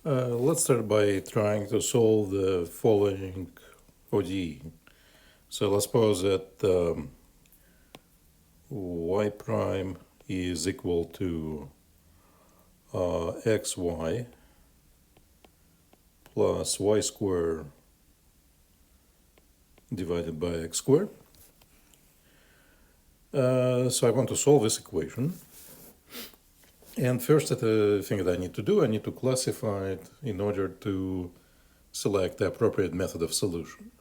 Let's start by trying to solve the following ODE. So let's suppose that y prime is equal to xy plus y squared divided by x squared. So I want to solve this equation. And first the thing that I need to do, I need to classify it in order to select the appropriate method of solution.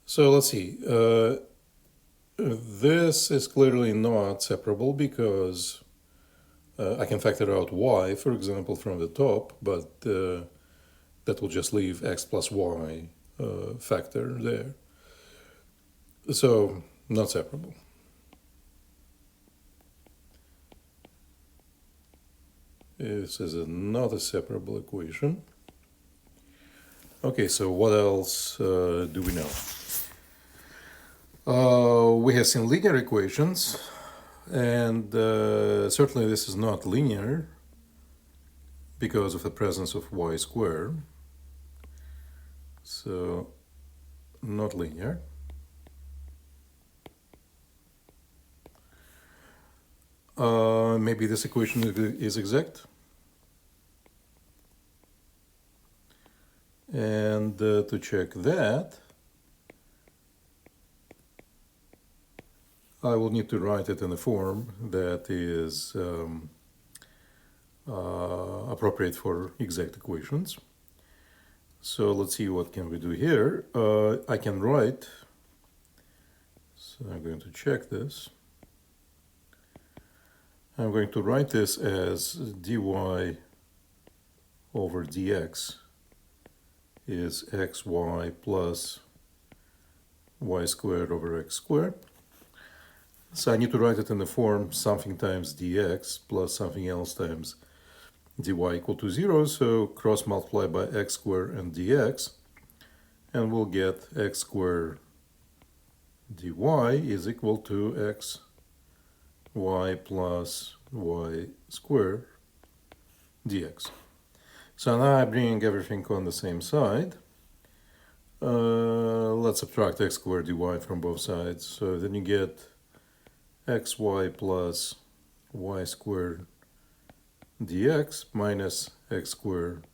So let's see. This is clearly not separable because I can factor out y, for example, from the top, but that will just leave x plus y factor there. So not separable. This is not a separable equation. Okay, so what else do we know? We have seen linear equations, and certainly this is not linear because of the presence of y squared. So not linear. Maybe this equation is exact. And to check that, I will need to write it in a form that is appropriate for exact equations. So let's see what can we do here. I can write, so I'm going to check this. I'm going to write this as dy over dx is xy plus y squared over x squared. So I need to write it in the form something times dx plus something else times dy equal to 0. So cross multiply by x squared and dx, and we'll get x squared dy is equal to x y plus y squared dx. So now I'm bringing everything on the same side. Let's subtract x squared dy from both sides. So then you get xy plus y squared dx minus x squared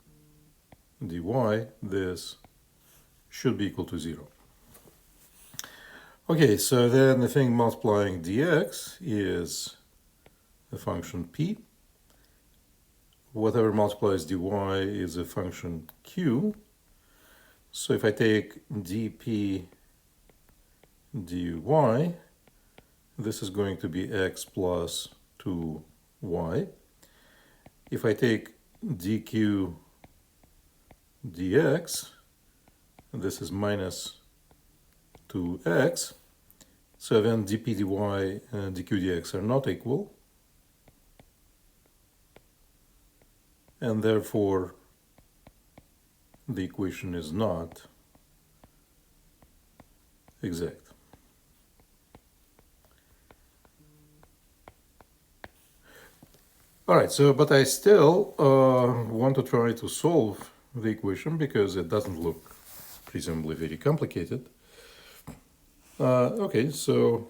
dy. This should be equal to 0. Okay, so then the thing multiplying dx is a function p. Whatever multiplies dy is a function q. So if I take dp dy, this is going to be x plus 2y. If I take dq dx, this is minus 2x. So then dp dy and dq dx are not equal, and therefore the equation is not exact. All right, so but I still want to try to solve the equation because it doesn't look presumably very complicated. Okay, so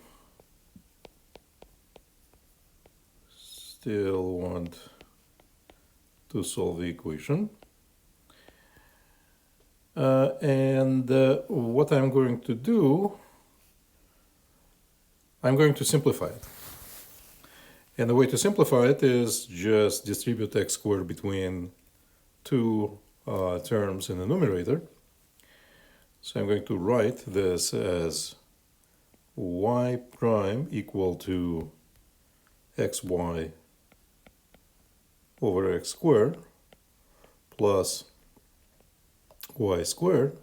still want to solve the equation. And what I'm going to do, I'm going to simplify it. And the way to simplify it is just distribute x squared between two terms in the numerator. So I'm going to write this as y prime equal to xy over x squared plus y squared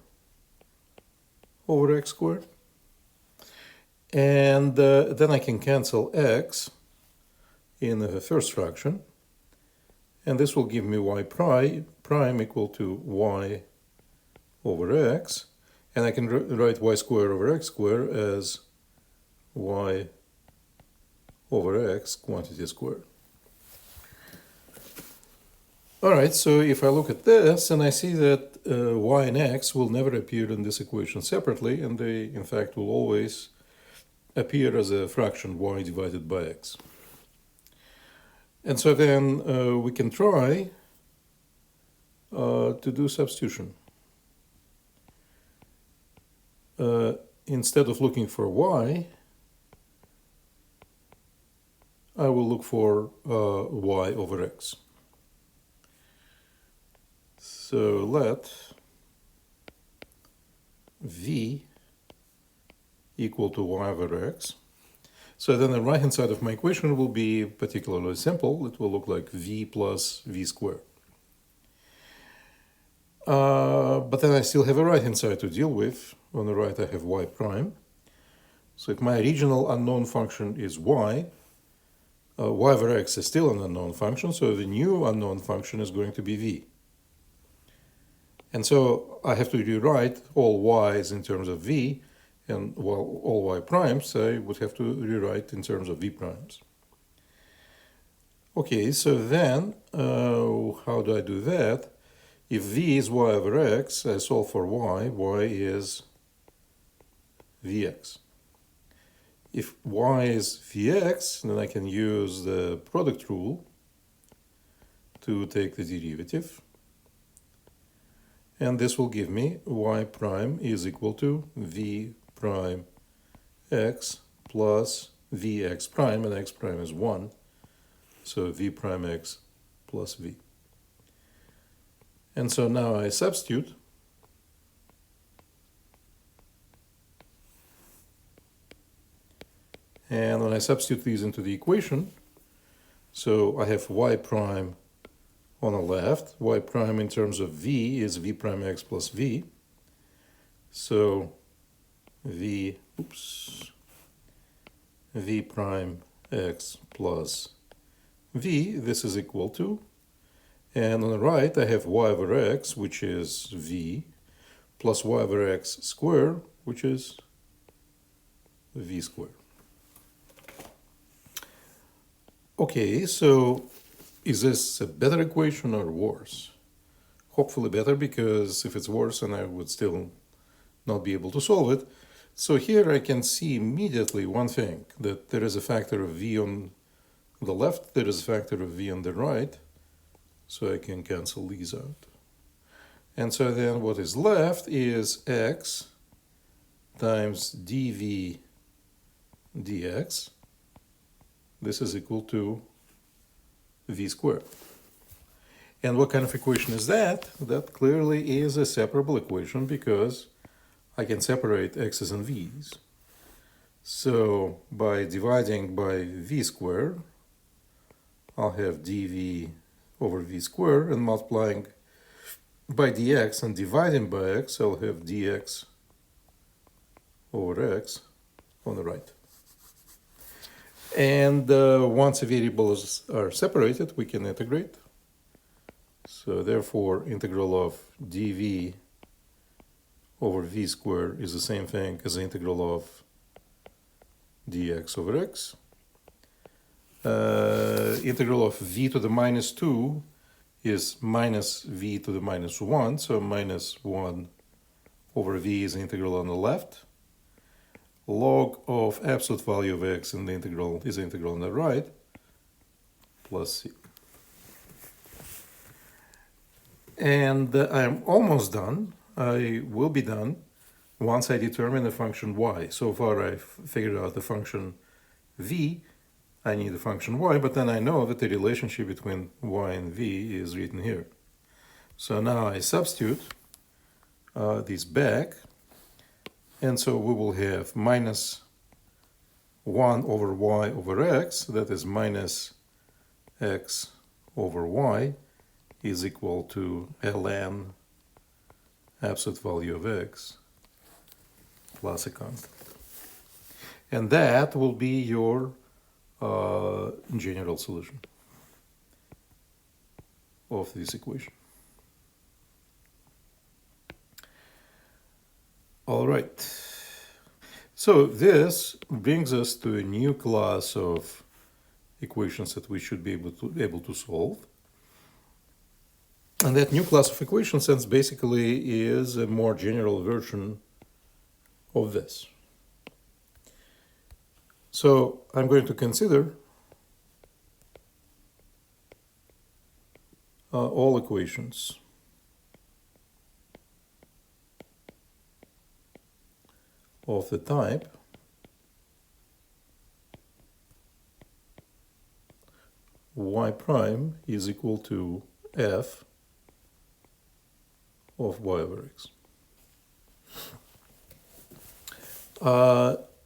over x squared. And then I can cancel x in the first fraction, and this will give me y prime equal to y over x, and I can write y squared over x squared as y over x quantity squared. All right, so if I look at this and I see that y and x will never appear in this equation separately, and they in fact will always appear as a fraction y divided by x. And so then we can try to do substitution. Instead of looking for y, I will look for y over x. So let v equal to y over x. So then the right-hand side of my equation will be particularly simple. It will look like v plus v squared. But then I still have a right-hand side to deal with. On the right I have y prime. So if my original unknown function is y, y over x is still an unknown function, so the new unknown function is going to be v. And so I have to rewrite all y's in terms of v, and well, all y primes I would have to rewrite in terms of v primes. Okay, so then how do I do that? If v is y over x, I solve for y is vx. If y is vx, then I can use the product rule to take the derivative. And this will give me y prime is equal to v prime x plus vx prime, and x prime is 1. So v prime x plus v. And so now I substitute. And when I substitute these into the equation, so I have y prime on the left, y prime in terms of v is v prime x plus v. So v prime x plus v, this is equal to, and on the right I have y over x, which is v, plus y over x squared, which is v squared. Okay, so is this a better equation or worse? Hopefully better, because if it's worse, then I would still not be able to solve it. So here I can see immediately one thing, that there is a factor of v on the left, there is a factor of v on the right, so I can cancel these out. And so then what is left is x times dv dx. This is equal to v squared. And what kind of equation is that? That clearly is a separable equation, because I can separate x's and v's. So by dividing by v squared, I'll have dv over v squared, and multiplying by dx and dividing by x, I'll have dx over x on the right. And once the variables are separated, we can integrate. So therefore, integral of dv over v squared is the same thing as the integral of dx over x. Integral of v to the minus 2 is minus v to the minus 1, so minus 1 over v is the integral on the left. Log of absolute value of x in the integral is the integral on the right, plus c. And I'm almost done. I will be done once I determine the function y. So far I've figured out the function v. I need the function y, but then I know that the relationship between y and v is written here. So now I substitute these back. And so we will have minus 1 over y over x, that is minus x over y, is equal to ln absolute value of x plus a constant. And that will be your general solution of this equation. All right, so this brings us to a new class of equations that we should be able to solve. And that new class of equation sense basically is a more general version of this. So I'm going to consider all equations of the type y prime is equal to f of y over x.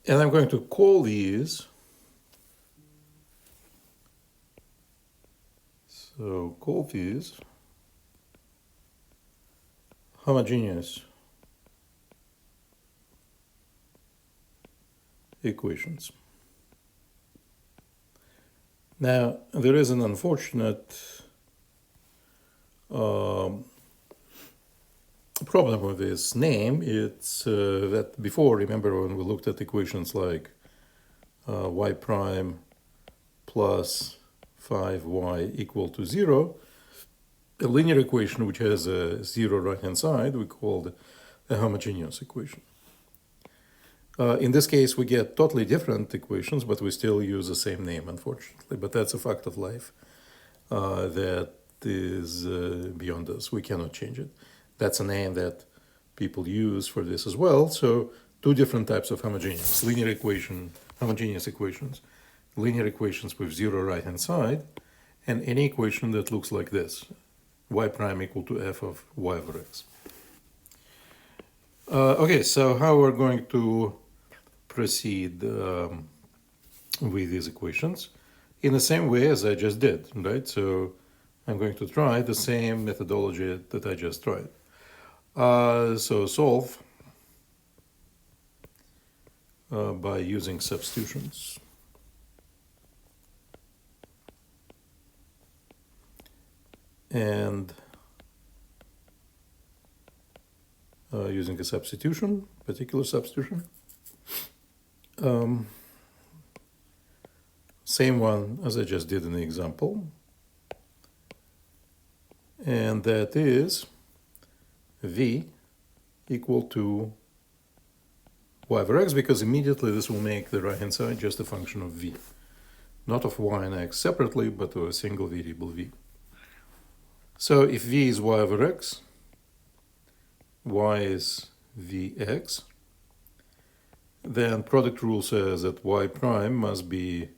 And I'm going to call these, so call these homogeneous equations. Now, there is an unfortunate problem with this name. It's that before, remember when we looked at equations like y prime plus 5y equal to 0, a linear equation which has a 0 right-hand side, we called a homogeneous equation. In this case, we get totally different equations, but we still use the same name, unfortunately. But that's a fact of life that is beyond us. We cannot change it. That's a name that people use for this as well. So two different types of homogeneous. Linear equation, homogeneous equations. Linear equations with 0 right-hand side. And any equation that looks like this. Y prime equal to f of y over x. Okay, so how we're going to proceed with these equations in the same way as I just did, right? So I'm going to try the same methodology that I just tried. So solve by using substitutions. And using a substitution, particular substitution. Same one as I just did in the example. And that is v equal to y over x, because immediately this will make the right-hand side just a function of v. Not of y and x separately, but of a single variable v. So if v is y over x, y is vx, then product rule says that y prime must be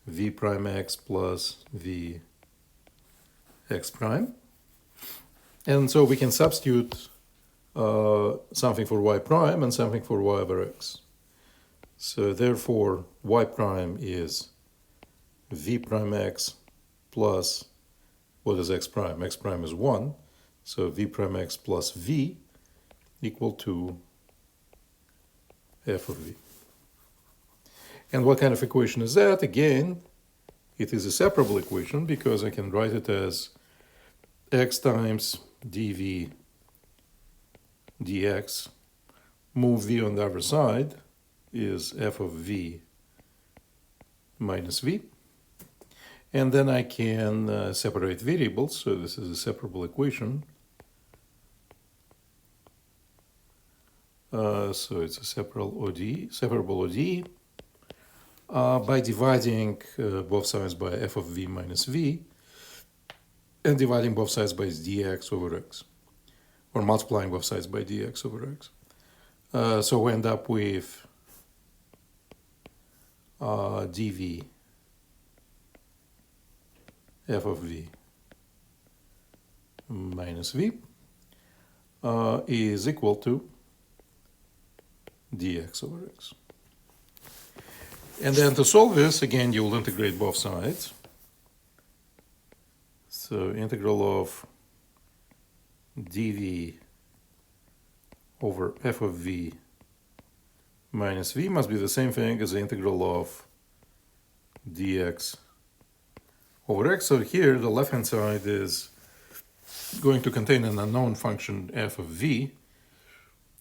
v prime x plus v x prime. And so we can substitute something for y prime and something for y over x. So therefore, y prime is v prime x plus, what is x prime? X prime is 1. So v prime x plus v equal to f of v. And what kind of equation is that? Again, it is a separable equation because I can write it as x times dv dx, move v on the other side, is f of v minus v. And then I can separate variables, so this is a separable equation. So it's a separable ODE by dividing both sides by f of v minus v and dividing both sides by dx over x, or multiplying both sides by dx over x. So we end up with dv f of v minus v is equal to dx over x. And then to solve this, again, you will integrate both sides. So integral of dv over f of v minus v must be the same thing as the integral of dx over x. So here, the left-hand side is going to contain an unknown function f of v,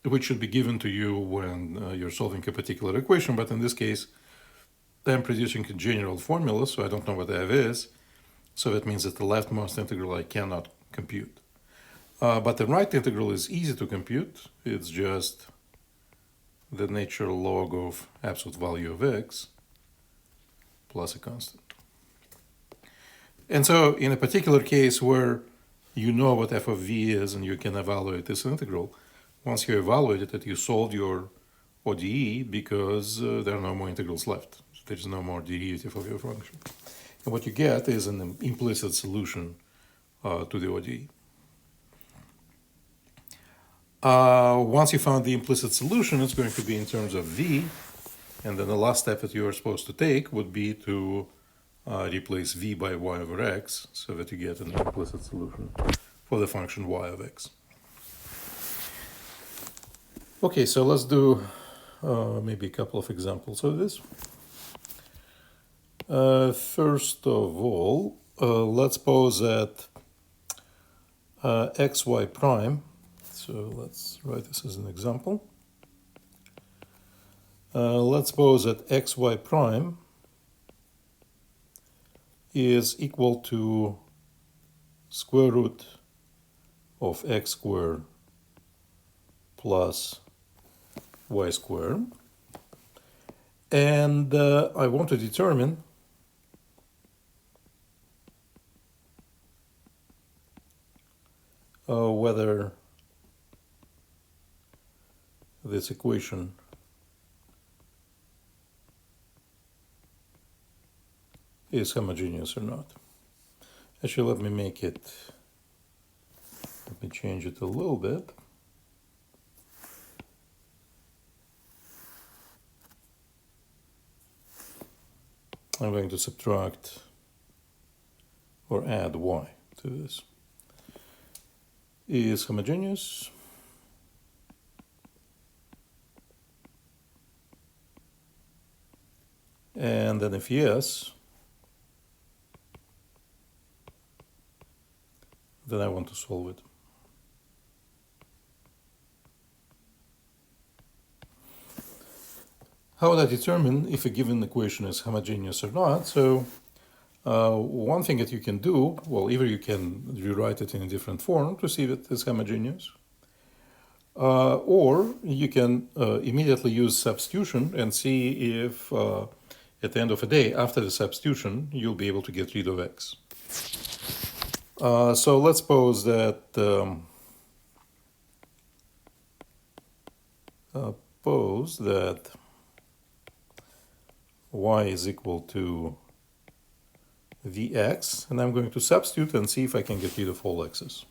which should be given to you when you're solving a particular equation. But in this case, I'm producing a general formula, so I don't know what f is. So that means that the leftmost integral I cannot compute. But the right integral is easy to compute. It's just the natural log of absolute value of x plus a constant. And so in a particular case where you know what f of v is and you can evaluate this integral, once you evaluated it, you solved your ODE because there are no more integrals left. There's no more derivative of your function. And what you get is an implicit solution to the ODE. Once you found the implicit solution, it's going to be in terms of v, and then the last step that you are supposed to take would be to replace v by y over x so that you get an implicit solution for the function y of x. Okay, so let's do maybe a couple of examples of this. First of all, let's pose that xy prime, so let's write this as an example. Let's suppose that xy prime is equal to square root of x squared plus y squared. And I want to determine whether this equation is homogeneous or not. Actually, let me change it a little bit. I'm going to subtract or add y to this. Is homogeneous. And then if yes, then I want to solve it. How would I determine if a given equation is homogeneous or not? So one thing that you can do, well, either you can rewrite it in a different form to see if it is homogeneous, or you can immediately use substitution and see if at the end of the day, after the substitution, you'll be able to get rid of x. So let's suppose that y is equal to vx, and I'm going to substitute and see if I can get rid of all x's.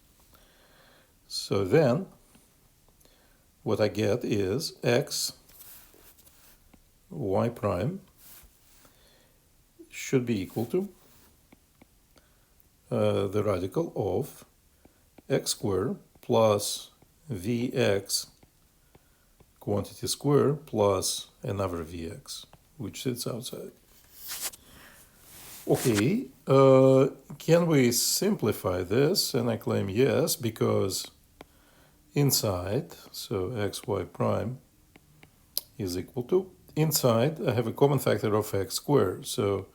So then what I get is x y prime should be equal to the radical of x squared plus vx quantity squared plus another vx, which sits outside. Okay, can we simplify this? And I claim yes, because inside, so xy prime is equal to, inside I have a common factor of x squared, so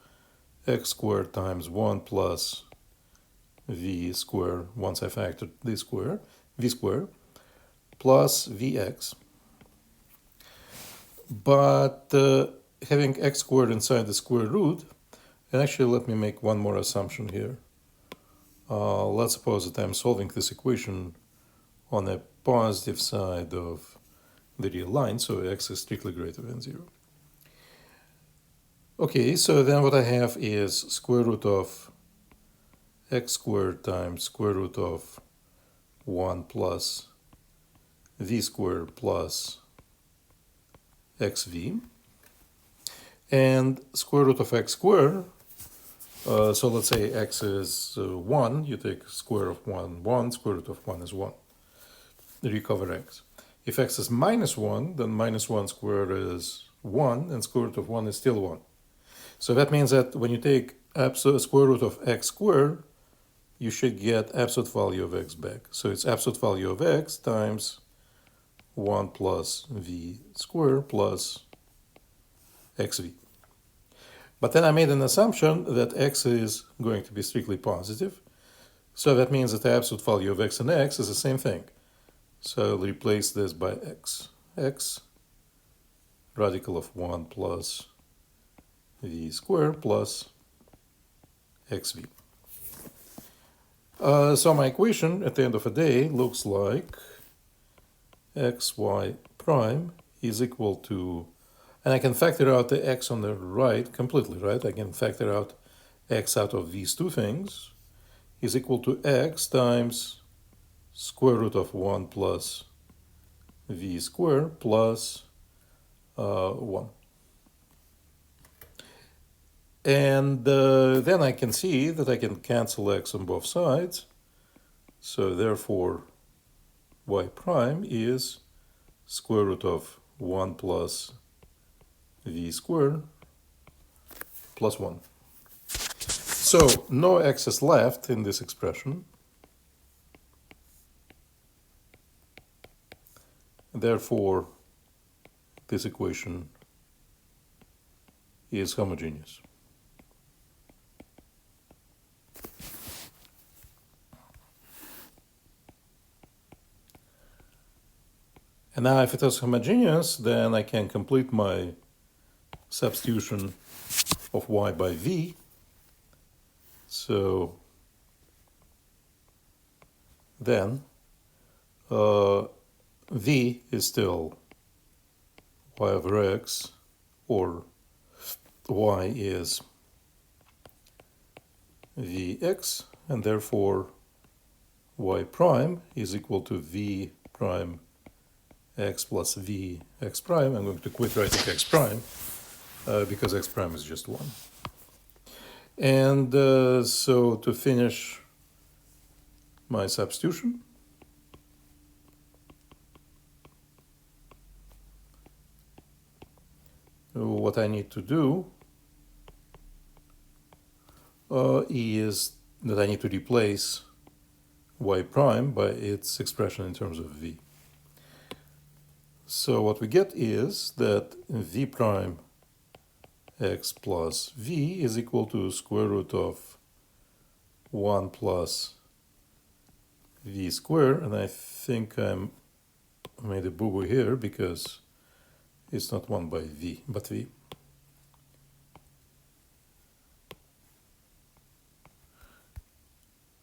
x squared times 1 plus v squared, once I factored this square, v squared, plus vx. But having x squared inside the square root, and actually let me make one more assumption here. Let's suppose that I'm solving this equation on a positive side of the real line, so x is strictly greater than 0. Okay, so then what I have is square root of x squared times square root of 1 plus v squared plus xv, and square root of x squared, so let's say x is 1, you take square of 1, square root of 1 is 1. Recover x. If x is minus 1, then minus 1 squared is 1, and square root of 1 is still 1. So that means that when you take absolute square root of x squared, you should get absolute value of x back. So it's absolute value of x times 1 plus v squared plus xv. But then I made an assumption that x is going to be strictly positive. So that means that the absolute value of x and x is the same thing. So I'll replace this by x. X radical of 1 plus v squared plus xv. So my equation at the end of the day looks like xy prime is equal to, and I can factor out the x on the right completely, right? I can factor out x out of these two things, is equal to x times square root of 1 plus v squared plus 1. And then I can see that I can cancel x on both sides. So therefore, y prime is square root of 1 plus v squared plus 1. So no x is left in this expression. Therefore, this equation is homogeneous. And now if it is homogeneous, then I can complete my substitution of y by v. So then v is still y over x, or y is vx, and therefore y prime is equal to v prime x plus v x prime. I'm going to quit writing x prime because x prime is just 1. And so to finish my substitution, what I need to do is that I need to replace y prime by its expression in terms of v. So what we get is that v prime x plus v is equal to square root of 1 plus v squared, and I think I made a boo-boo here because it's not 1 by v, but v.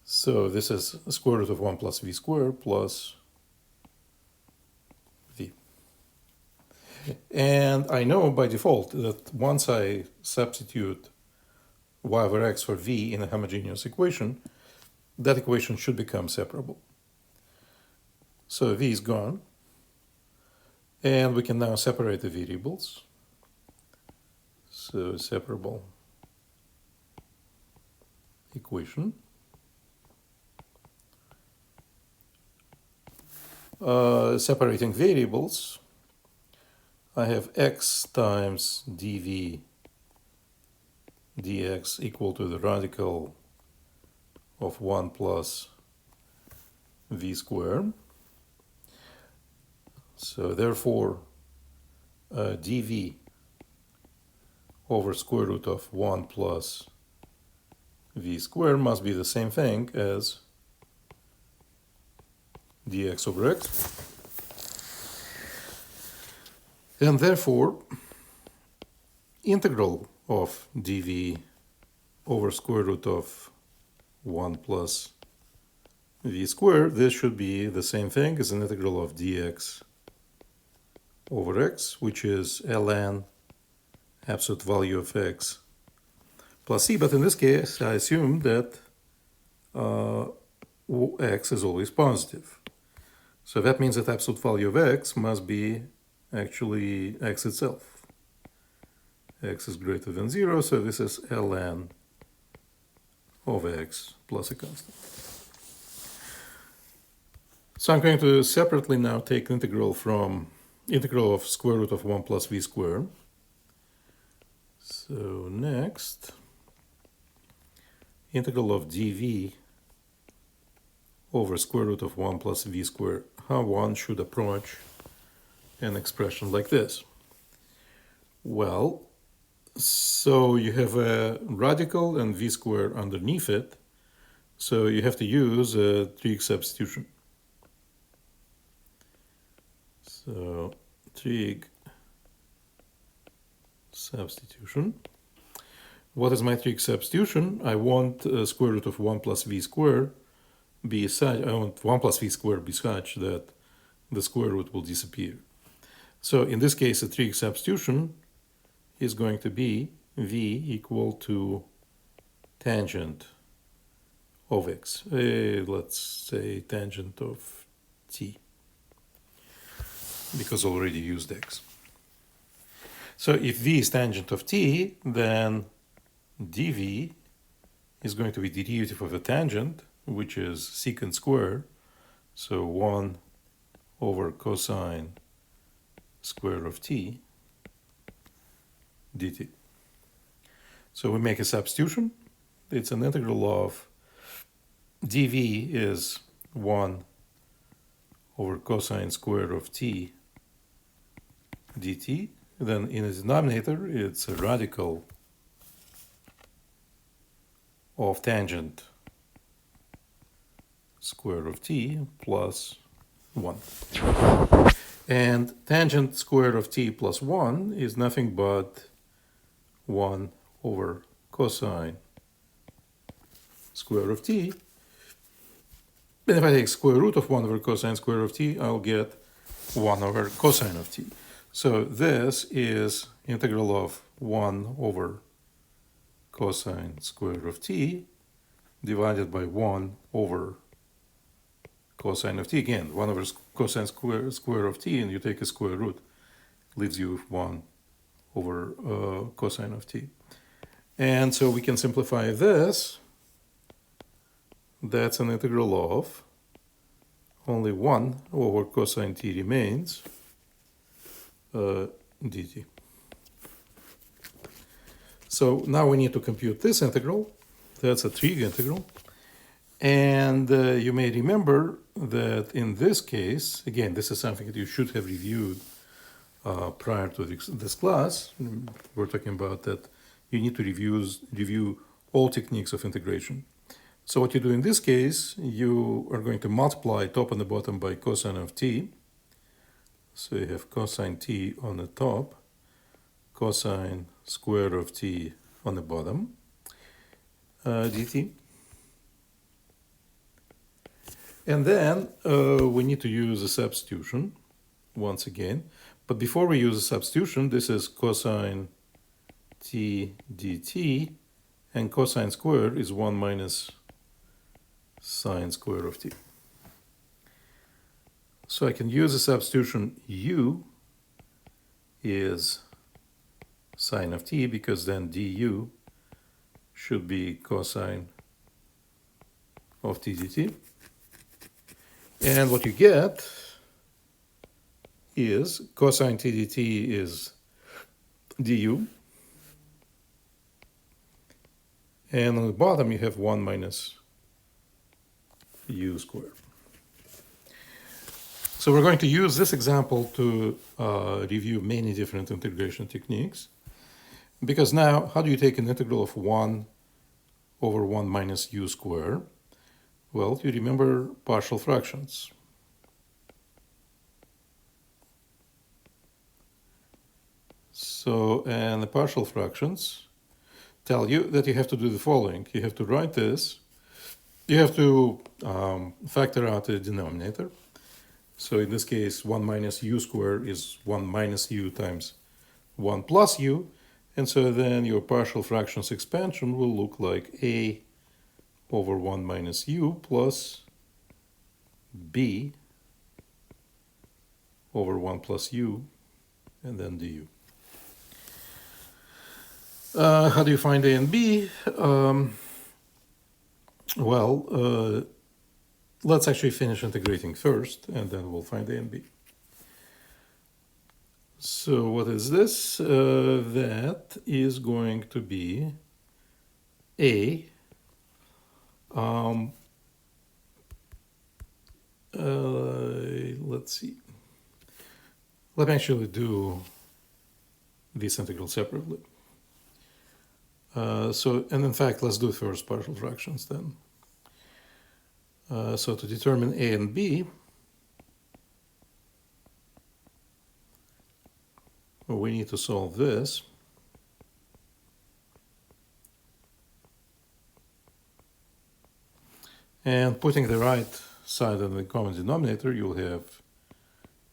So this is square root of 1 plus v squared plus v. And I know by default that once I substitute y over x for v in a homogeneous equation, that equation should become separable. So v is gone. And we can now separate the variables. So separable equation. Separating variables, I have x times dv dx equal to the radical of 1 plus v squared. So therefore, dv over square root of 1 plus v squared must be the same thing as dx over x. And therefore, integral of dv over square root of 1 plus v squared, this should be the same thing as an integral of dx over x, which is ln absolute value of x plus c. But in this case, I assume that x is always positive. So that means that absolute value of x must be actually x itself. X is greater than 0, so this is ln of x plus a constant. So I'm going to separately now take integral of square root of 1 plus v squared. So next, integral of dv over square root of 1 plus v squared. How one should approach an expression like this? Well, so you have a radical and v squared underneath it. So you have to use a trig substitution. So trig substitution. What is my trig substitution? I want square root of 1 plus v squared be such, I want 1 plus v squared be such that the square root will disappear. So in this case, a trig substitution is going to be v equal to tangent of x. Let's say tangent of t, because already used x. So if v is tangent of t, then dv is going to be derivative of the tangent, which is secant squared. So 1 over cosine square of t dt. So we make a substitution. It's an integral of dv is 1 over cosine square of t dt. Then in the denominator, it's a radical of tangent square of t plus 1. And tangent square of t plus 1 is nothing but 1 over cosine square of t. And if I take square root of 1 over cosine square of t, I'll get 1 over cosine of t. So this is integral of 1 over cosine square of t divided by 1 over cosine of t. Again, 1 over cosine square of t, and you take a square root, leaves you with 1 over cosine of t. And so we can simplify this. That's an integral of only 1 over cosine t remains dt. So now we need to compute this integral. That's a trig integral. And you may remember that in this case, again, this is something that you should have reviewed prior to this class. We're talking about that you need to review all techniques of integration. So what you do in this case, you are going to multiply top and the bottom by cosine of t. So you have cosine t on the top, cosine square of t on the bottom, dt. And then we need to use a substitution once again. But before we use a substitution, this is cosine t dt, and cosine squared is 1 minus sine square of t. So I can use a substitution. U is sine of t, because then du should be cosine of t dt. And what you get is cosine t dt is du. And on the bottom you have 1 minus u squared. So we're going to use this example to review many different integration techniques. Because now, how do you take an integral of 1 over 1 minus u squared? Well, you remember partial fractions. So, and the partial fractions tell you that you have to do the following. You have to write this. You have to factor out the denominator. So in this case, 1 minus u squared is 1 minus u times 1 plus u. And so then your partial fractions expansion will look like a over 1 minus u plus b over 1 plus u, and then du. How do you find a and b? Let's actually finish integrating first, and then we'll find a and b. So what is this? That is going to be a. Let's see. Let me actually do this integral separately. And in fact, let's do first partial fractions then. So to determine A and B, we need to solve this. And putting the right side on the common denominator, you'll have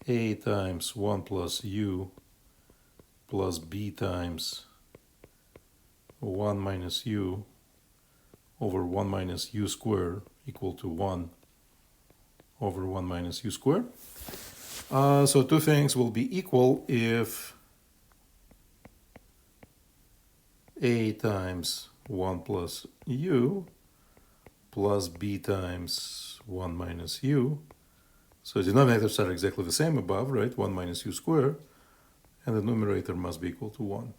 A times 1 plus U plus B times 1 minus U over 1 minus U squared equal to 1 over 1 minus U squared. So two things will be equal if A times 1 plus U plus B times 1 minus U. So denominators are exactly the same above, right? 1 minus U squared. And the numerator must be equal to 1.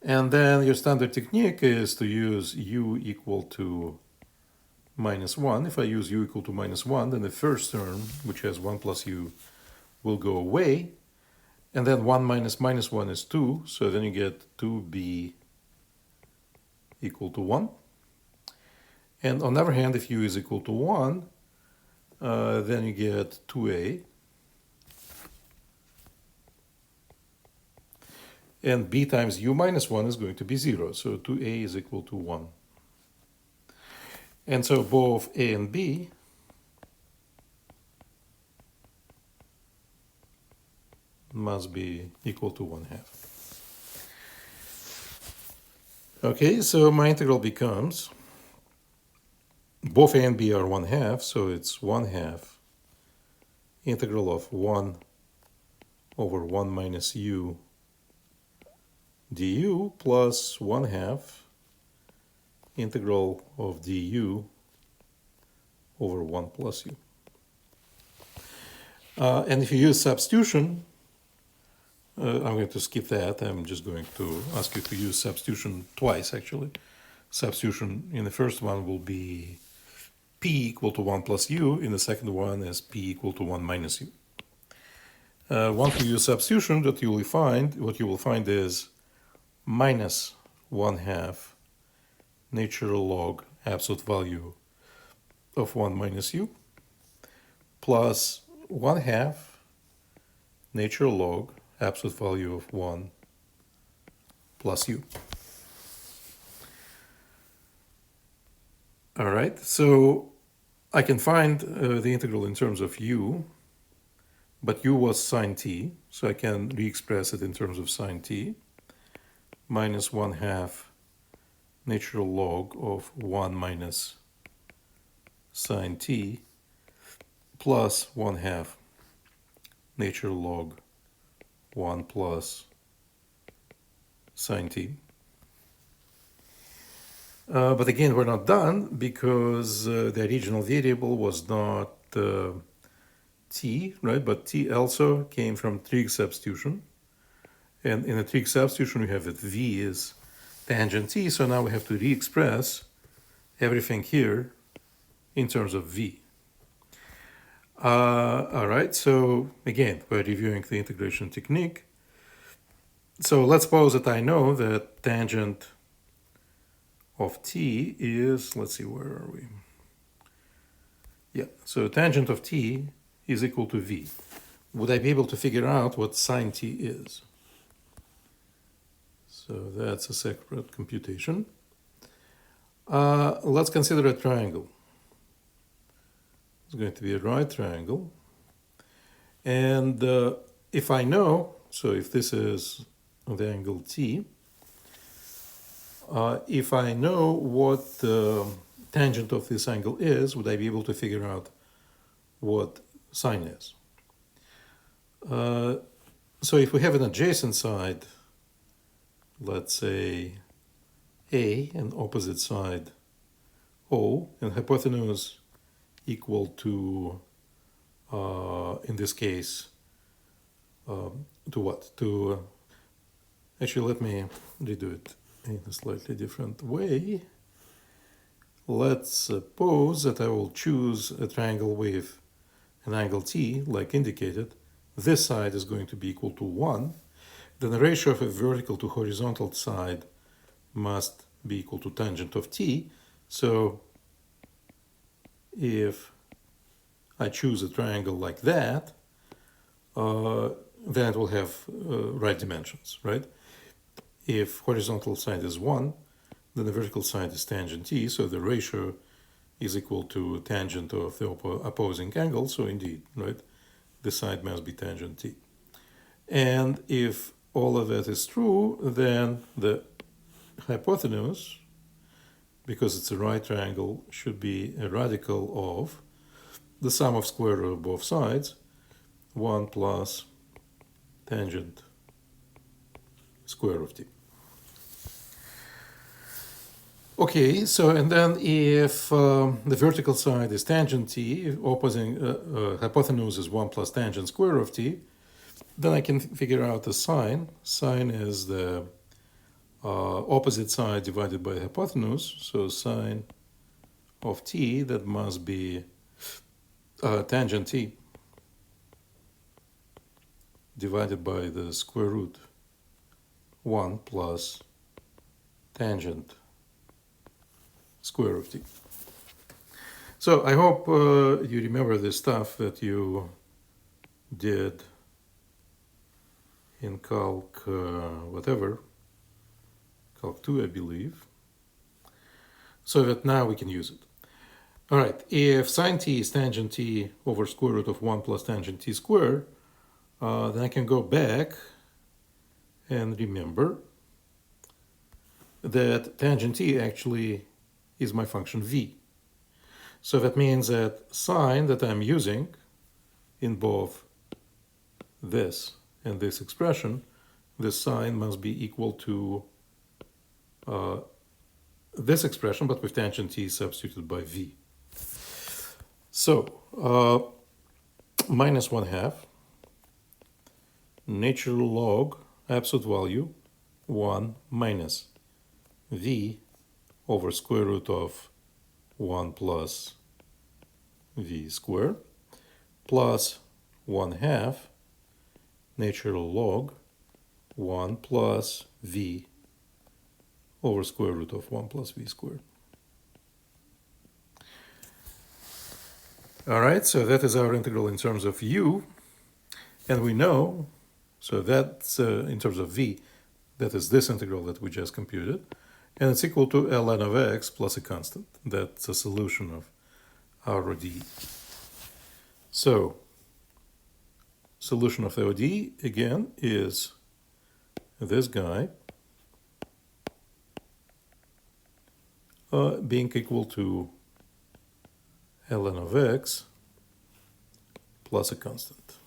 And then your standard technique is to use U equal to minus 1. If I use U equal to minus 1, then the first term, which has 1 plus U, will go away. And then 1 minus minus 1 is 2. So then you get 2B equal to 1. And on the other hand, if U is equal to 1, then you get 2A. And B times U minus 1 is going to be 0. So 2A is equal to 1. And so both A and B must be equal to 1/2. Okay, so my integral becomes, both A and B are 1/2, so it's 1/2 integral of 1 over 1 minus U du plus 1/2 integral of du over 1 plus U. And if you use substitution, I'm going to skip that. I'm just going to ask you to use substitution twice, actually. Substitution in the first one will be P equal to 1 plus U. In the second one is P equal to 1 minus U. Once you use substitution, what you will find is minus 1/2 natural log absolute value of 1 minus U plus 1/2 natural log absolute value of 1 plus U. All right, so I can find the integral in terms of U, but U was sine t, so I can re-express it in terms of sine t, minus 1/2 natural log of 1 minus sine t plus 1/2 natural log 1 plus sine t. But again, we're not done because the original variable was not t, right? But t also came from trig substitution. And in a trig substitution, we have that v is tangent t. So now we have to re-express everything here in terms of v. All right, so again, we're reviewing the integration technique. So let's suppose that I know that tangent of t is, let's see, where are we? Yeah, so tangent of t is equal to v. Would I be able to figure out what sine t is? So that's a separate computation. Let's consider a triangle. It's going to be a right triangle. And if I know, so if this is the angle t, if I know what the tangent of this angle is, would I be able to figure out what sine is? So if we have an adjacent side, let's say A, and opposite side O, and hypotenuse equal to, in this case, to what? Actually, let me redo it in a slightly different way. Let's suppose that I will choose a triangle with an angle t, like indicated. This side is going to be equal to 1. Then the ratio of a vertical to horizontal side must be equal to tangent of t. So if I choose a triangle like that, then it will have right dimensions, right? If horizontal side is 1, then the vertical side is tangent t, so the ratio is equal to tangent of the opposing angle, so indeed, right, the side must be tangent t. And if all of that is true, then the hypotenuse, because it's a right triangle, should be a radical of the sum of square root of both sides, 1 plus tangent square of t. Okay, so and then if the vertical side is tangent t, opposing hypotenuse is 1 plus tangent square of t, then I can figure out the sine. Sine is the opposite side divided by the hypotenuse, so sine of t, that must be tangent t divided by the square root 1 plus tangent square of t. So I hope you remember the stuff that you did in Calc whatever, Calc 2 I believe, so that now we can use it. All right, if sine t is tangent t over square root of 1 plus tangent t squared, then I can go back and remember that tangent t actually is my function v. So that means that sine that I'm using in both this and this expression, this sine must be equal to this expression, but with tangent t substituted by v. So minus 1/2 natural log absolute value 1 minus v over square root of 1 plus v squared plus 1/2 natural log 1 plus v over square root of 1 plus v squared. All right, so that is our integral in terms of u, and we know, so that's in terms of v, that is this integral that we just computed, and it's equal to ln of x plus a constant. That's a solution of our ODE. So solution of the ODE, again, is this guy being equal to ln of x plus a constant.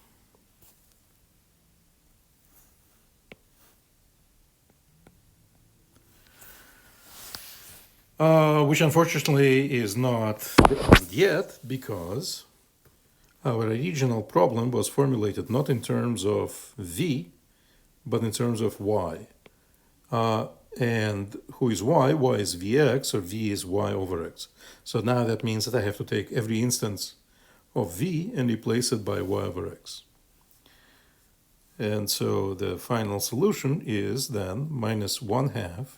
Which unfortunately is not yet, because our original problem was formulated not in terms of v, but in terms of y. And who is y? Y is vx, or v is y over x. So now that means that I have to take every instance of v and replace it by y over x. And so the final solution is then minus 1/2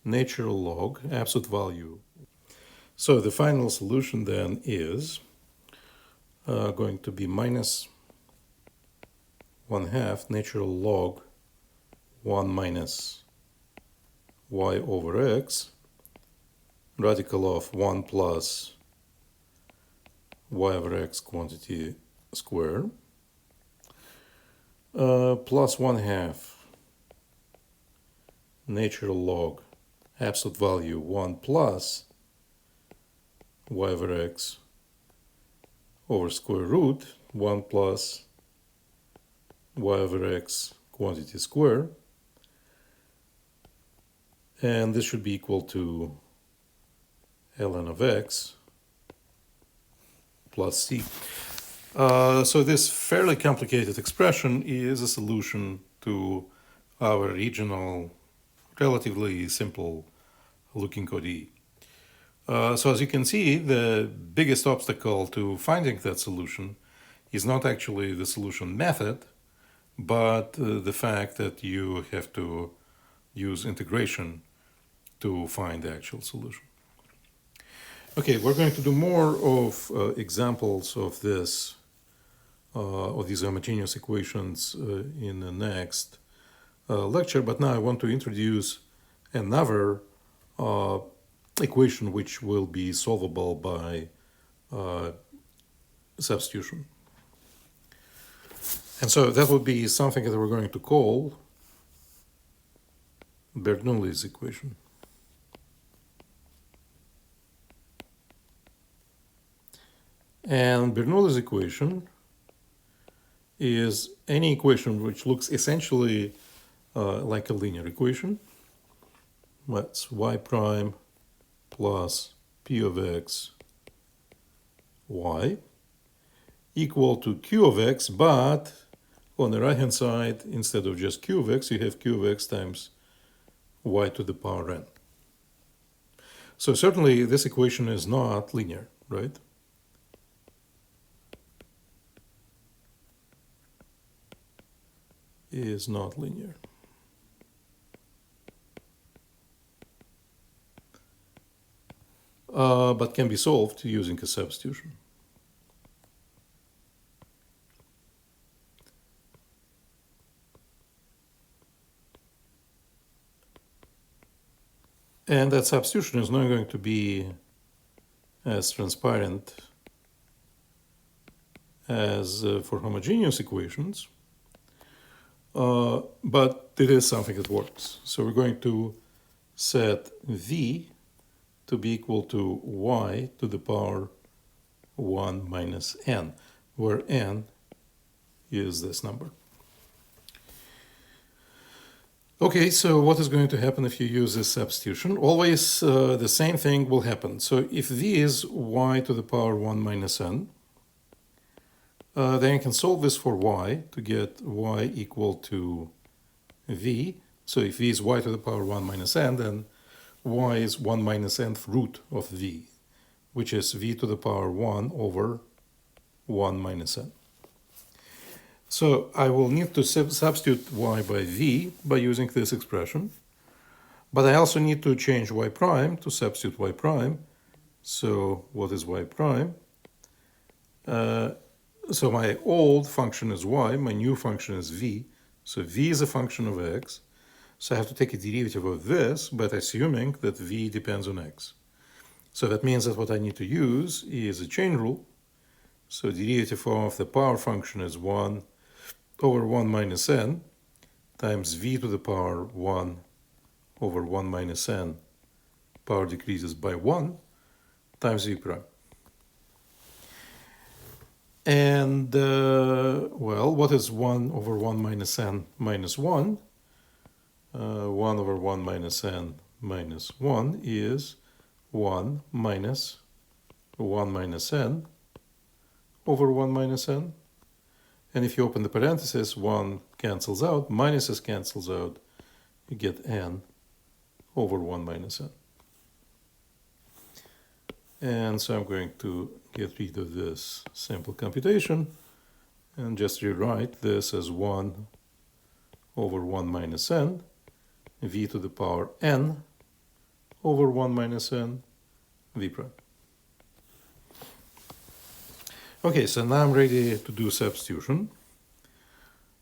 natural log absolute value. So the final solution then is going to be minus 1/2 natural log 1 minus y over x, radical of 1 plus y over x quantity squared, plus 1/2 natural log absolute value 1 plus y over x over square root 1 plus y over x quantity squared, and this should be equal to ln of x plus c. So this fairly complicated expression is a solution to our original relatively simple looking ODE. So as you can see, the biggest obstacle to finding that solution is not actually the solution method, but the fact that you have to use integration to find the actual solution. Okay, we're going to do more of examples of this, of these homogeneous equations in the next lecture, but now I want to introduce another equation which will be solvable by substitution. And so that would be something that we're going to call Bernoulli's equation. And Bernoulli's equation is any equation which looks essentially like a linear equation. That's y prime plus p of x y equal to q of x, but on the right hand side, instead of just q of x, you have q of x times y to the power n. So certainly this equation is not linear, right? Is not linear. But can be solved using a substitution. And that substitution is not going to be as transparent as for homogeneous equations, but it is something that works. So we're going to set v to be equal to y to the power 1 minus n, where n is this number. Okay, so what is going to happen if you use this substitution? Always the same thing will happen. So if v is y to the power 1 minus n, then you can solve this for y to get y equal to v. So if v is y to the power 1 minus n, then y is 1 minus nth root of v, which is v to the power 1 over 1 minus n. So I will need to substitute y by v by using this expression, but I also need to change y prime to substitute y prime. So what is y prime? So my old function is y, my new function is v. So v is a function of x. So I have to take a derivative of this, but assuming that v depends on x. So that means that what I need to use is a chain rule. So derivative of the power function is 1 over 1 minus n times v to the power 1 over 1 minus n, power decreases by 1, times v prime. And, well, what is 1 over 1 minus n minus 1? 1 over 1 minus n minus 1 is 1 minus 1 minus n over 1 minus n. And if you open the parentheses, 1 cancels out, minuses cancels out, you get n over 1 minus n. And so I'm going to get rid of this simple computation and just rewrite this as 1 over 1 minus n, v to the power n over 1 minus n, v prime. Okay, so now I'm ready to do substitution.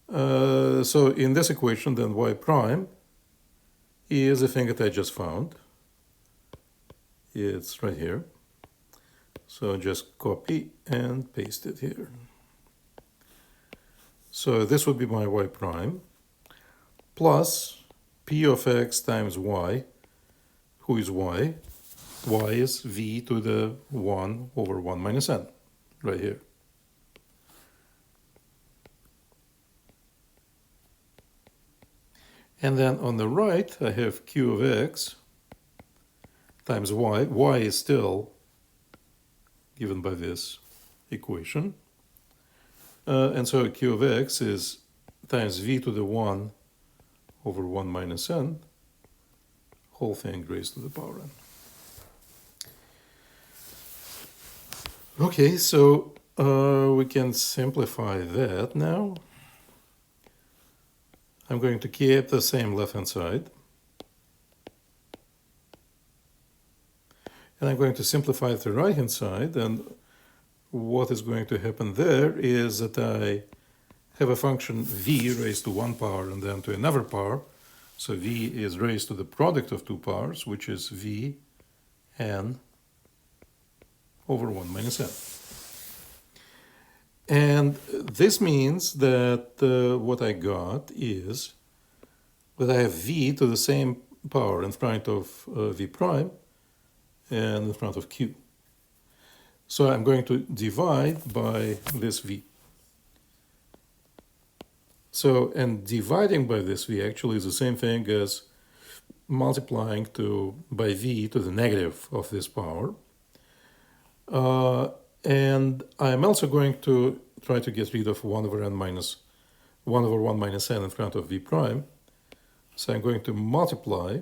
So in this equation, then y prime is the thing that I just found. It's right here. So just copy and paste it here. So this would be my y prime plus p of x times y. Who is y? Y is v to the 1 over 1 minus n, right here. And then on the right, I have q of x times y. Y is still given by this equation. And so q of x is times v to the 1 over 1 minus n, whole thing raised to the power n. Okay, so we can simplify that now. I'm going to keep the same left-hand side. And I'm going to simplify it to the right-hand side, and what is going to happen there is that I have a function v raised to one power and then to another power. So v is raised to the product of two powers, which is v n over 1 minus n. And this means that what I got is that I have v to the same power in front of v prime and in front of q. So I'm going to divide by this v. So, and dividing by this v actually is the same thing as multiplying by v to the negative of this power. And I'm also going to try to get rid of 1 over 1 minus n in front of v prime. So I'm going to multiply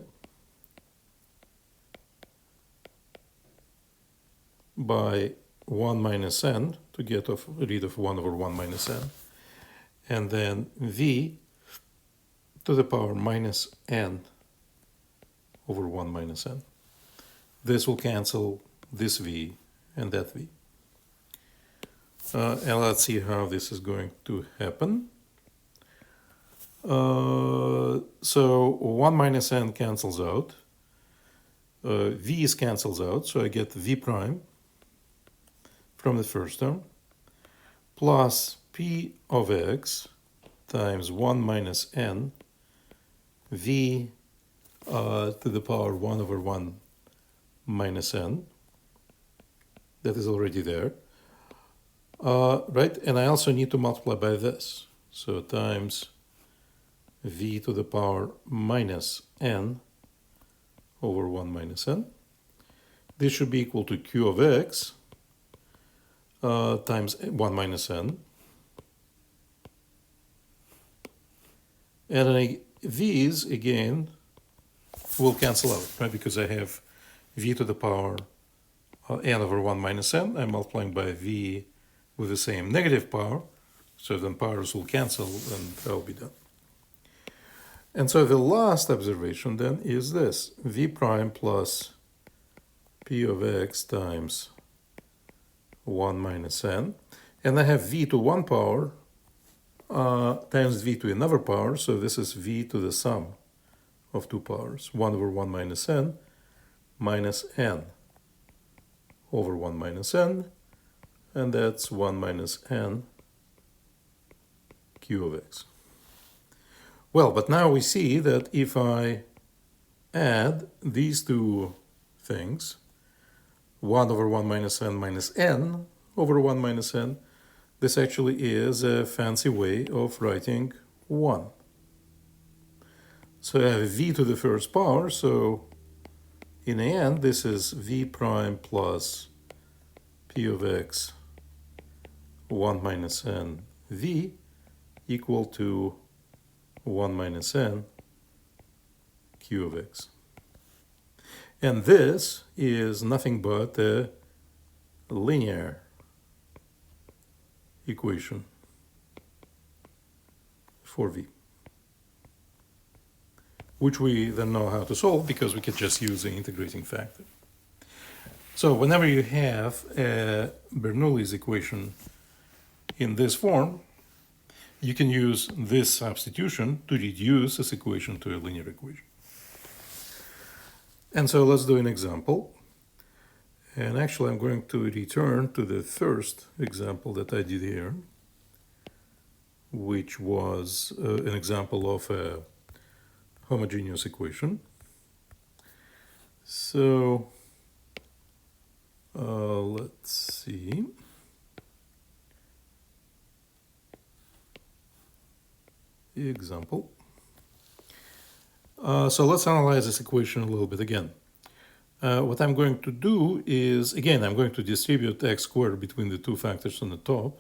by 1 minus n to get rid of 1 over 1 minus n. And then v to the power minus n over 1 minus n. This will cancel this v and that v. And let's see how this is going to happen. So 1 minus n cancels out. V's cancels out, so I get v prime from the first term plus p of x times 1 minus n v to the power 1 over 1 minus n. That is already there. Right, and I also need to multiply by this. So times v to the power minus n over 1 minus n. This should be equal to q of x times 1 minus n. And these, again, will cancel out, right? Because I have v to the power n over 1 minus n. I'm multiplying by v with the same negative power. So then powers will cancel and that'll be done. And so the last observation then is this. V prime plus p of x times 1 minus n. And I have v to one power times v to another power. So this is v to the sum of two powers. 1 over 1 minus n minus n over 1 minus n. And that's 1 minus n q of x. Well, but now we see that if I add these two things, 1 over 1 minus n over 1 minus n, this actually is a fancy way of writing 1. So I have v to the first power, so in the end this is v prime plus p of x 1 minus n v equal to 1 minus n q of x. And this is nothing but a linear equation for v, which we then know how to solve because we could just use the integrating factor. So whenever you have a Bernoulli's equation in this form, you can use this substitution to reduce this equation to a linear equation. And so let's do an example. And actually I'm going to return to the first example that I did here, which was an example of a homogeneous equation. So let's see. Example. So let's analyze this equation a little bit again. What I'm going to do is, again, I'm going to distribute x squared between the two factors on the top.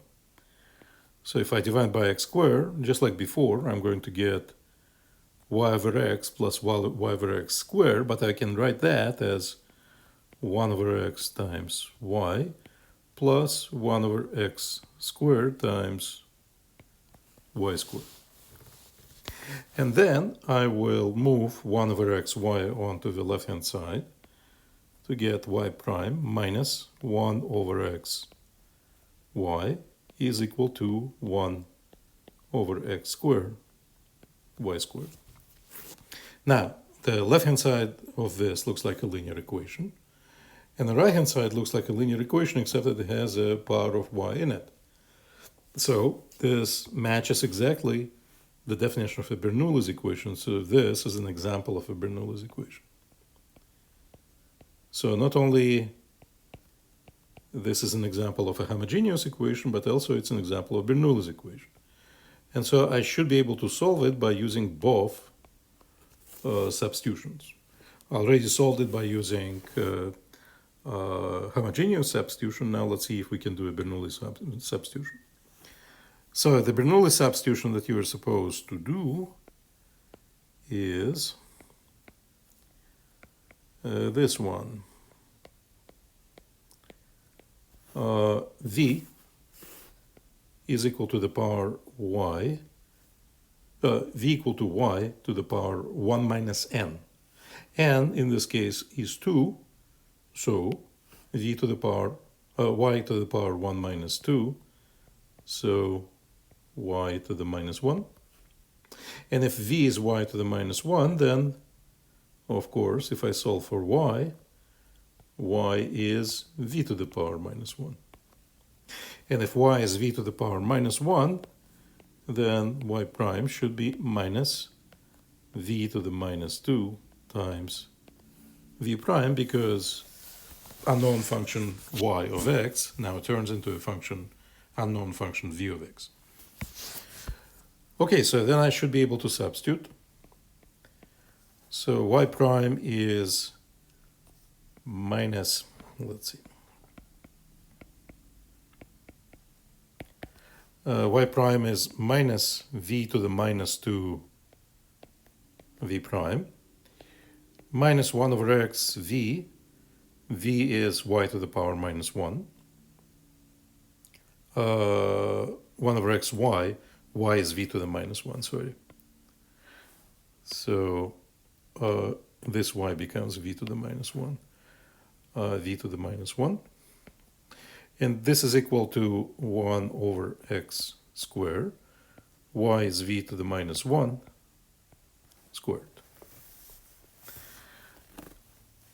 So if I divide by x squared, just like before, I'm going to get y over x plus y over x squared, but I can write that as 1 over x times y plus 1 over x squared times y squared. And then I will move 1 over xy onto the left-hand side to get y prime minus 1 over x y is equal to 1 over x squared y squared. Now, the left-hand side of this looks like a linear equation, and the right-hand side looks like a linear equation except that it has a power of y in it. So this matches exactly the definition of a Bernoulli's equation. So this is an example of a Bernoulli's equation. So not only this is an example of a homogeneous equation, but also it's an example of Bernoulli's equation. And so I should be able to solve it by using both substitutions. I already solved it by using homogeneous substitution. Now let's see if we can do a Bernoulli substitution. So the Bernoulli substitution that you are supposed to do is this one. V is equal to the power y, v equal to y to the power 1 minus n. N in this case is 2, so v to the power, y to the power 1 minus 2, so y to the minus 1. And if v is y to the minus 1, then, of course, if I solve for y is v to the power minus 1. And if y is v to the power minus 1, then y prime should be minus v to the minus 2 times v prime, because unknown function y of x now turns into a function, unknown function v of x. Okay, so then I should be able to substitute. So y prime is minus, let's see, y prime is minus v to the minus 2 v prime, minus 1 over x v, v is y to the power minus 1, 1 over x y, y is v to the minus 1, sorry. So this y becomes v to the minus 1, v to the minus 1. And this is equal to 1 over x squared. Y is v to the minus 1 squared.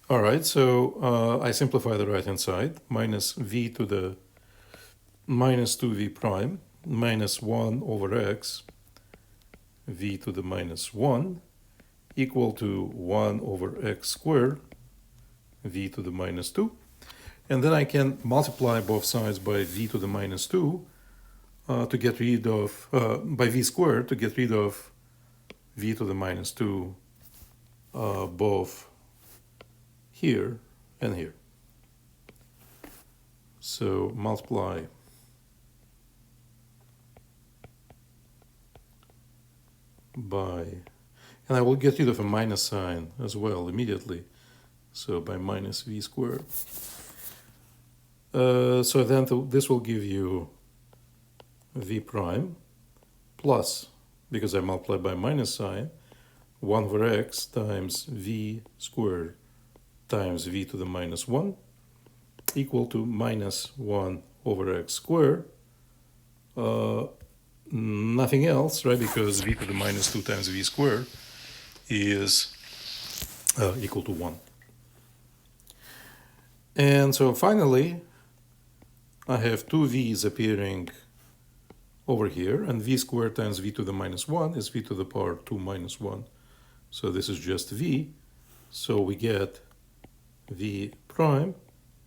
All right, so I simplify the right-hand side. Minus v to the minus 2v prime minus 1 over x v to the minus 1 equal to 1 over x squared v to the minus 2. And then I can multiply both sides by v to the minus 2 to get rid of, by v squared to get rid of v to the minus 2 both here and here. So multiply by, and I will get rid of a minus sign as well immediately. So by minus v squared. So then this will give you v prime plus, because I multiply by minus sign, 1 over x times v squared times v to the minus 1 equal to minus 1 over x squared. Nothing else, right? Because v to the minus 2 times v squared is equal to 1. And so finally, I have two v's appearing over here, and v squared times v to the minus 1 is v to the power 2 minus 1. So this is just v. So we get v prime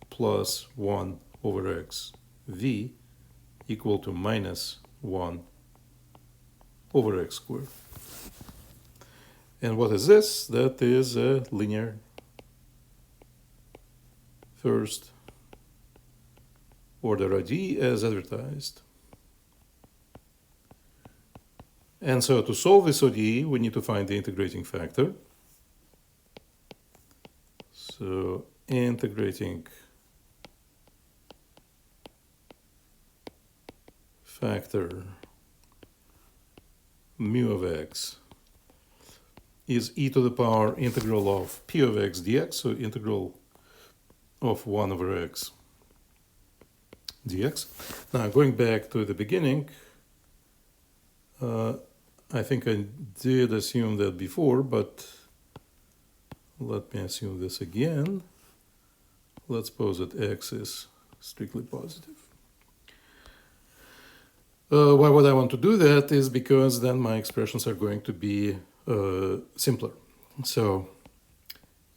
plus 1 over x v equal to minus 1 over x squared. And what is this? That is a linear first order ODE as advertised. And so to solve this ODE, we need to find the integrating factor. So integrating factor mu of x is e to the power integral of p of x dx, so integral of 1 over x dx. Now, going back to the beginning, I think I did assume that before, but let me assume this again. Let's suppose that x is strictly positive. Why would I want to do that is because then my expressions are going to be simpler. So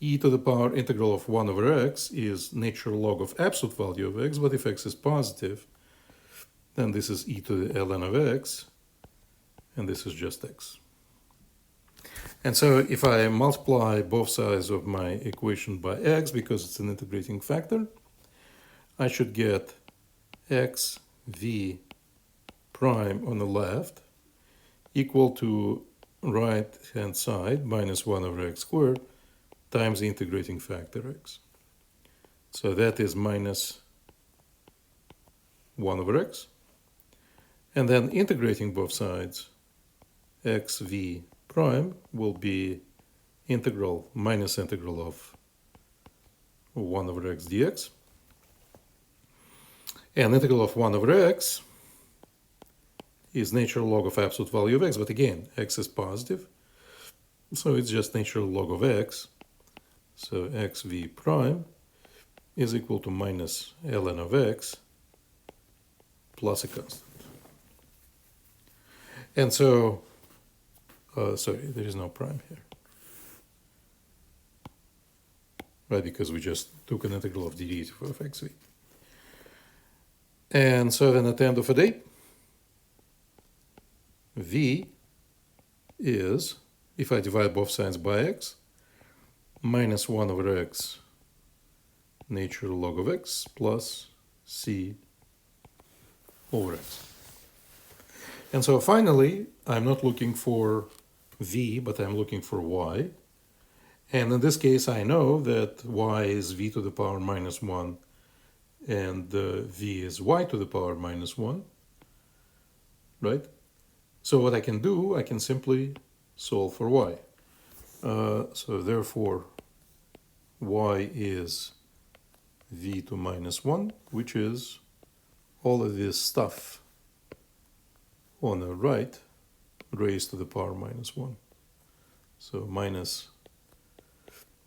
e to the power integral of 1 over x is natural log of absolute value of x, but if x is positive, then this is e to the ln of x, and this is just x. And so if I multiply both sides of my equation by x, because it's an integrating factor, I should get x v prime on the left equal to right hand side minus 1 over x squared times the integrating factor x. So that is minus 1 over x. And then integrating both sides, x v prime will be integral minus integral of 1 over x dx. And integral of 1 over x is natural log of absolute value of x, but again, x is positive, so it's just natural log of x. So x v prime is equal to minus ln of x plus a constant. And so, sorry, there is no prime here, right, because we just took an integral of dt of xv. And so then at the end of the day, v is, if I divide both sides by x, minus 1 over x natural log of x plus c over x. And so finally, I'm not looking for v, but I'm looking for y. And in this case, I know that y is v to the power minus 1 and v is y to the power minus 1, right? So what I can do, I can simply solve for y. So therefore, y is v to minus 1, which is all of this stuff on the right raised to the power minus 1. So minus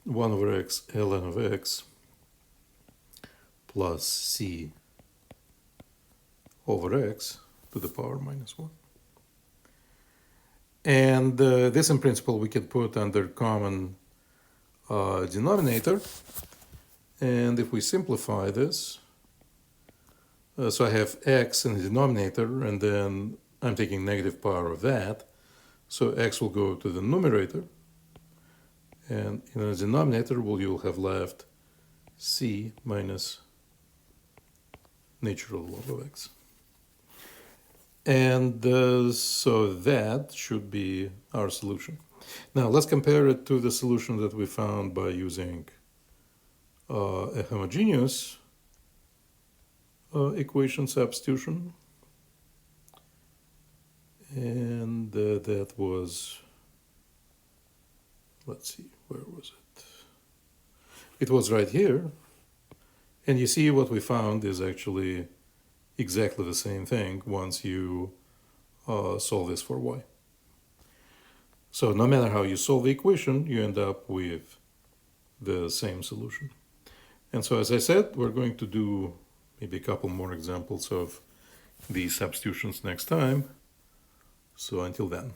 1 over x ln of x plus c over x to the power minus 1. And this in principle we can put under common denominator. And if we simplify this, so I have x in the denominator, and then I'm taking negative power of that. So x will go to the numerator. And in the denominator, you'll have left c minus natural log of x. And so that should be our solution. Now let's compare it to the solution that we found by using a homogeneous equation substitution. And that was, let's see, where was it? It was right here. And you see what we found is actually exactly the same thing once you solve this for y. So no matter how you solve the equation, you end up with the same solution. And so as I said, we're going to do maybe a couple more examples of these substitutions next time. So until then.